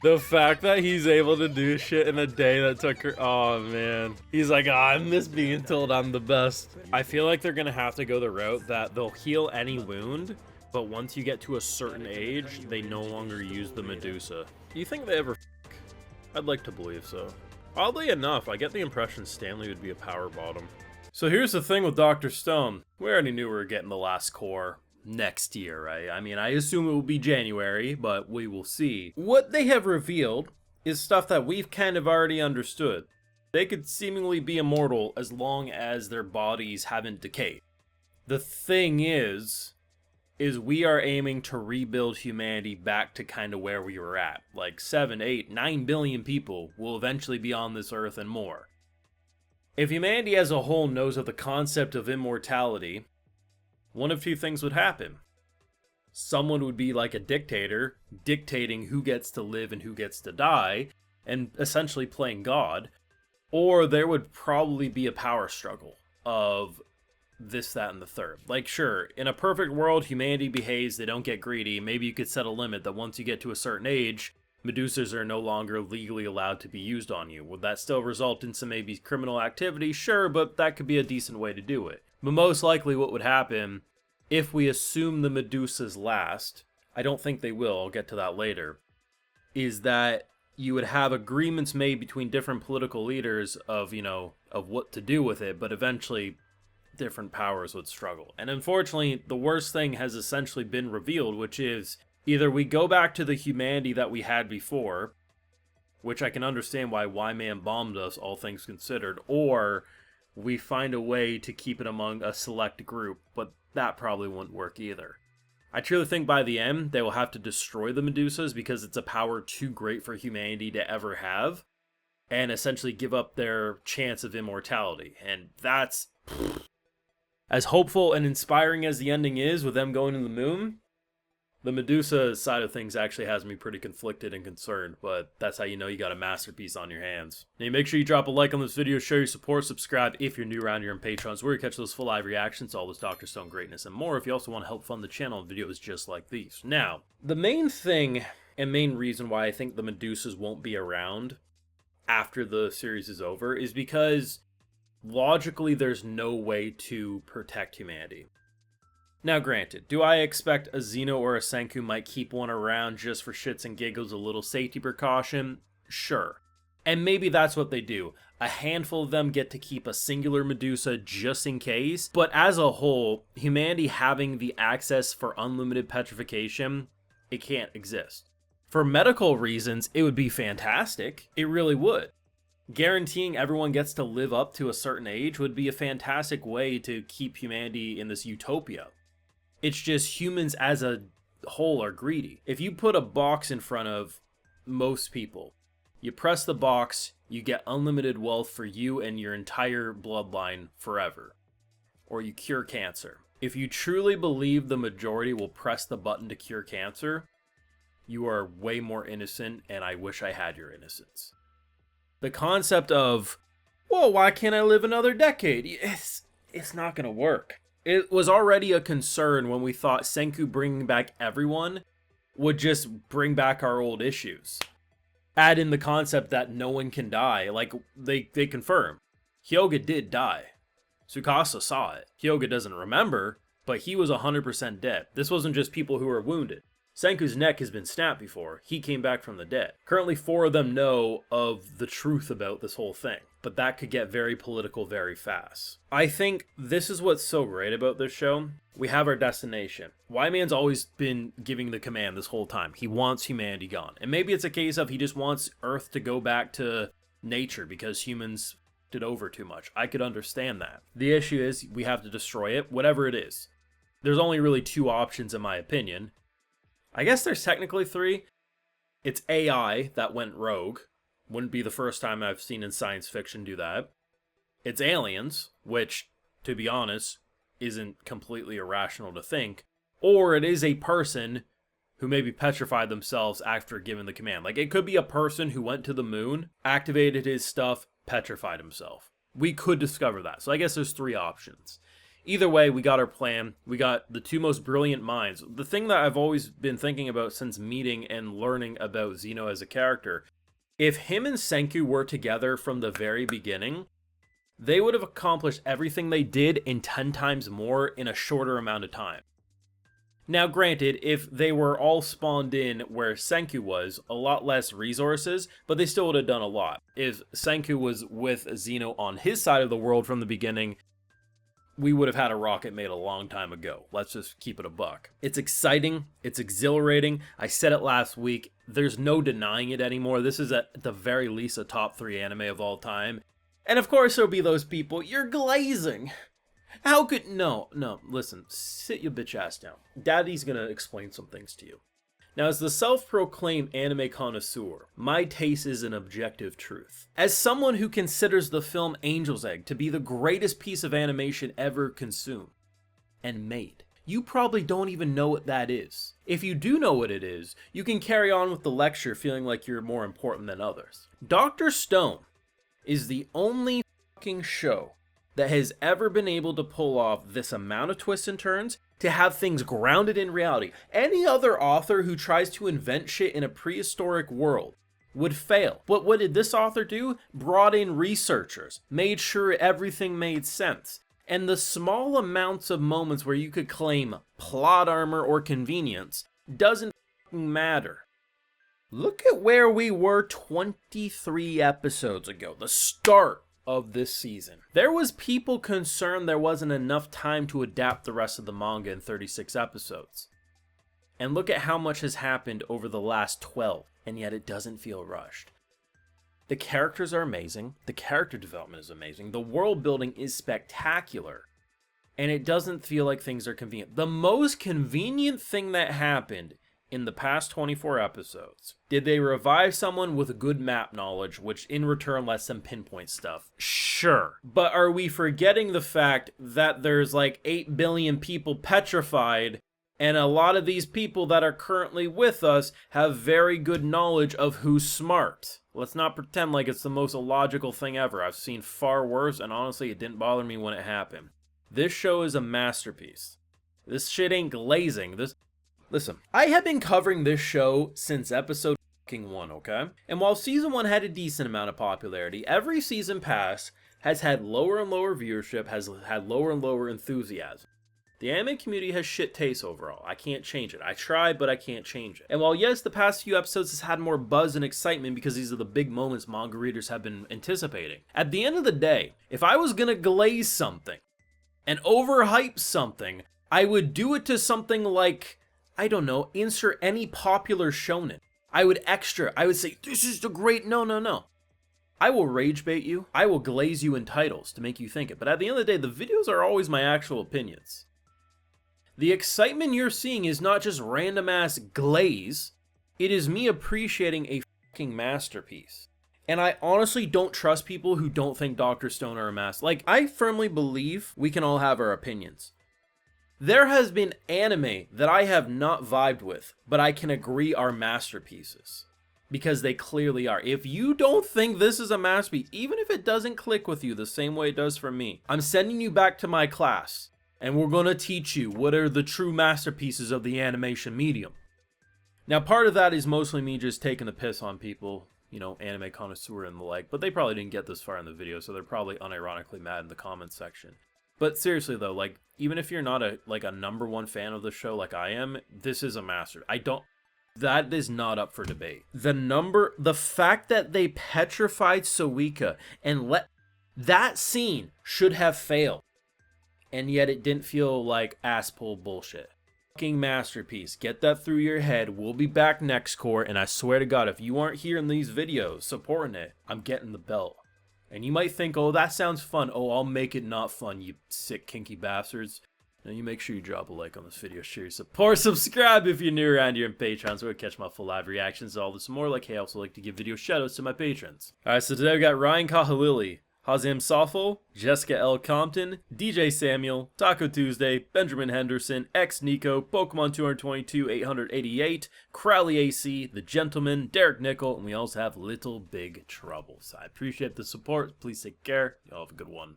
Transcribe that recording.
The fact that he's able to do shit in a day that took her. Oh man. He's like, I miss being told I'm the best. I feel like they're gonna have to go the route that they'll heal any wound, but once you get to a certain age, they no longer use the Medusa. Do you think they ever f***? I'd like to believe so. Oddly enough, I get the impression Stanley would be a power bottom. So here's the thing with Dr. Stone. We already knew we were getting the last core next year, right? I mean, I assume it will be January, but we will see. What they have revealed is stuff that we've kind of already understood. They could seemingly be immortal as long as their bodies haven't decayed. The thing is we are aiming to rebuild humanity back to kind of where we were at. Like 7, 8, 9 billion people will eventually be on this earth and more. If humanity as a whole knows of the concept of immortality, one of two things would happen. Someone would be like a dictator, dictating who gets to live and who gets to die, and essentially playing God. Or there would probably be a power struggle of this, that, and the third. Like, sure, in a perfect world, humanity behaves, they don't get greedy. Maybe you could set a limit that once you get to a certain age, Medusas are no longer legally allowed to be used on you. Would that still result in some maybe criminal activity? Sure, but that could be a decent way to do it. But most likely what would happen, if we assume the Medusas last, I don't think they will, I'll get to that later, is that you would have agreements made between different political leaders of, of what to do with it, but eventually different powers would struggle. And unfortunately, the worst thing has essentially been revealed, which is either we go back to the humanity that we had before, which I can understand why Y-Man bombed us, all things considered, or we find a way to keep it among a select group, but that probably wouldn't work either. I truly think by the end, they will have to destroy the Medusas because it's a power too great for humanity to ever have, and essentially give up their chance of immortality. And that's... As hopeful and inspiring as the ending is with them going to the moon, the Medusa side of things actually has me pretty conflicted and concerned, but that's how you know you got a masterpiece on your hands. Now, make sure you drop a like on this video, show your support, subscribe if you're new around here on Patreon, where you catch those full live reactions to all this Dr. Stone greatness and more if you also want to help fund the channel and videos just like these. Now, the main thing and main reason why I think the Medusas won't be around after the series is over is because logically there's no way to protect humanity. Now granted, do I expect a Zeno or a Senku might keep one around just for shits and giggles, a little safety precaution? Sure. And maybe that's what they do. A handful of them get to keep a singular Medusa just in case, but as a whole, humanity having the access for unlimited petrification, it can't exist. For medical reasons, it would be fantastic. It really would. Guaranteeing everyone gets to live up to a certain age would be a fantastic way to keep humanity in this utopia. It's just humans as a whole are greedy. If you put a box in front of most people, you press the box, you get unlimited wealth for you and your entire bloodline forever. Or you cure cancer. If you truly believe the majority will press the button to cure cancer, you are way more innocent, and I wish I had your innocence. The concept of, well, why can't I live another decade? It's not gonna work. It was already a concern when we thought Senku bringing back everyone would just bring back our old issues. Add in the concept that no one can die, like they confirm. Hyoga did die. Tsukasa saw it. Hyoga doesn't remember, but he was 100% dead. This wasn't just people who were wounded. Senku's neck has been snapped before. He came back from the dead. Currently 4 of them know of the truth about this whole thing, but that could get very political very fast. I think this is what's so great about this show. We have our destination. Y-Man's always been giving the command this whole time. He wants humanity gone. And maybe it's a case of he just wants Earth to go back to nature because humans did over too much. I could understand that. The issue is we have to destroy it, whatever it is. There's only really 2 options in my opinion. I guess there's technically 3. It's AI that went rogue. Wouldn't be the first time I've seen in science fiction do that. It's aliens, which, to be honest, isn't completely irrational to think. Or it is a person who maybe petrified themselves after given the command. Like, it could be a person who went to the moon, activated his stuff, petrified himself. We could discover that. So I guess there's 3 options. Either way, we got our plan. We got the two most brilliant minds. The thing that I've always been thinking about since meeting and learning about Zeno as a character, if him and Senku were together from the very beginning, they would have accomplished everything they did in 10 times more in a shorter amount of time. Now, granted, if they were all spawned in where Senku was, a lot less resources, but they still would have done a lot. If Senku was with Zeno on his side of the world from the beginning, we would have had a rocket made a long time ago. Let's just keep it a buck. It's exciting. It's exhilarating. I said it last week. There's no denying it anymore. This is at the very least a top 3 anime of all time. And of course there'll be those people, you're glazing. How could... No, listen, sit your bitch ass down. Daddy's gonna explain some things to you. Now, as the self-proclaimed anime connoisseur, my taste is an objective truth. As someone who considers the film Angel's Egg to be the greatest piece of animation ever consumed and made, you probably don't even know what that is. If you do know what it is, you can carry on with the lecture feeling like you're more important than others. Dr. Stone is the only fucking show that has ever been able to pull off this amount of twists and turns, to have things grounded in reality. Any other author who tries to invent shit in a prehistoric world would fail. But what did this author do? Brought in researchers, made sure everything made sense. And the small amounts of moments where you could claim plot armor or convenience doesn't matter. Look at where we were 23 episodes ago, the start of this season. There was people concerned there wasn't enough time to adapt the rest of the manga in 36 episodes. And look at how much has happened over the last 12, and yet it doesn't feel rushed. The characters are amazing, the character development is amazing, the world building is spectacular, and it doesn't feel like things are convenient. The most convenient thing that happened in the past 24 episodes, did they revive someone with good map knowledge, which in return lets them pinpoint stuff? Sure. But are we forgetting the fact that there's like 8 billion people petrified, and a lot of these people that are currently with us have very good knowledge of who's smart? Let's not pretend like it's the most illogical thing ever. I've seen far worse, and honestly, it didn't bother me when it happened. This show is a masterpiece. This shit ain't glazing. Listen, I have been covering this show since episode 1, okay? And while season 1 had a decent amount of popularity, every season past has had lower and lower viewership, has had lower and lower enthusiasm. The anime community has shit taste overall. I can't change it. I tried, but I can't change it. And while yes, the past few episodes has had more buzz and excitement because these are the big moments manga readers have been anticipating, at the end of the day, if I was gonna glaze something and overhype something, I would do it to something like, I don't know, insert any popular shonen. I would say, this is the great, no. I will rage bait you, I will glaze you in titles to make you think it, but at the end of the day, the videos are always my actual opinions. The excitement you're seeing is not just random ass glaze, it is me appreciating a fucking masterpiece. And I honestly don't trust people who don't think Dr. Stone are a master. Like, I firmly believe we can all have our opinions. There has been anime that I have not vibed with, but I can agree are masterpieces. Because they clearly are. If you don't think this is a masterpiece, even if it doesn't click with you the same way it does for me, I'm sending you back to my class, and we're going to teach you what are the true masterpieces of the animation medium. Now, part of that is mostly me just taking the piss on people, you know, anime connoisseur and the like, but they probably didn't get this far in the video, so they're probably unironically mad in the comments section. But seriously though, like, even if you're not a number one fan of the show like I am, this is a master. That is not up for debate. The fact that they petrified Suika and that scene should have failed. And yet it didn't feel like ass-pull bullshit. Fucking masterpiece. Get that through your head. We'll be back next court, and I swear to God, if you aren't here in these videos supporting it, I'm getting the belt. And you might think, oh, that sounds fun. Oh, I'll make it not fun, you sick, kinky bastards. Now, you make sure you drop a like on this video, share your support, subscribe if you're new around here, and Patreon so I catch my full live reactions, all this and more. Like, hey, I also like to give video shoutouts to my patrons. Alright, so today we got Ryan Kahalili, Hazim Safel, Jessica L. Compton, DJ Samuel, Taco Tuesday, Benjamin Henderson, X Nico, Pokemon 222, 888, Crowley AC, The Gentleman, Derek Nickel, and we also have Little Big Trouble. So I appreciate the support. Please take care. Y'all have a good one.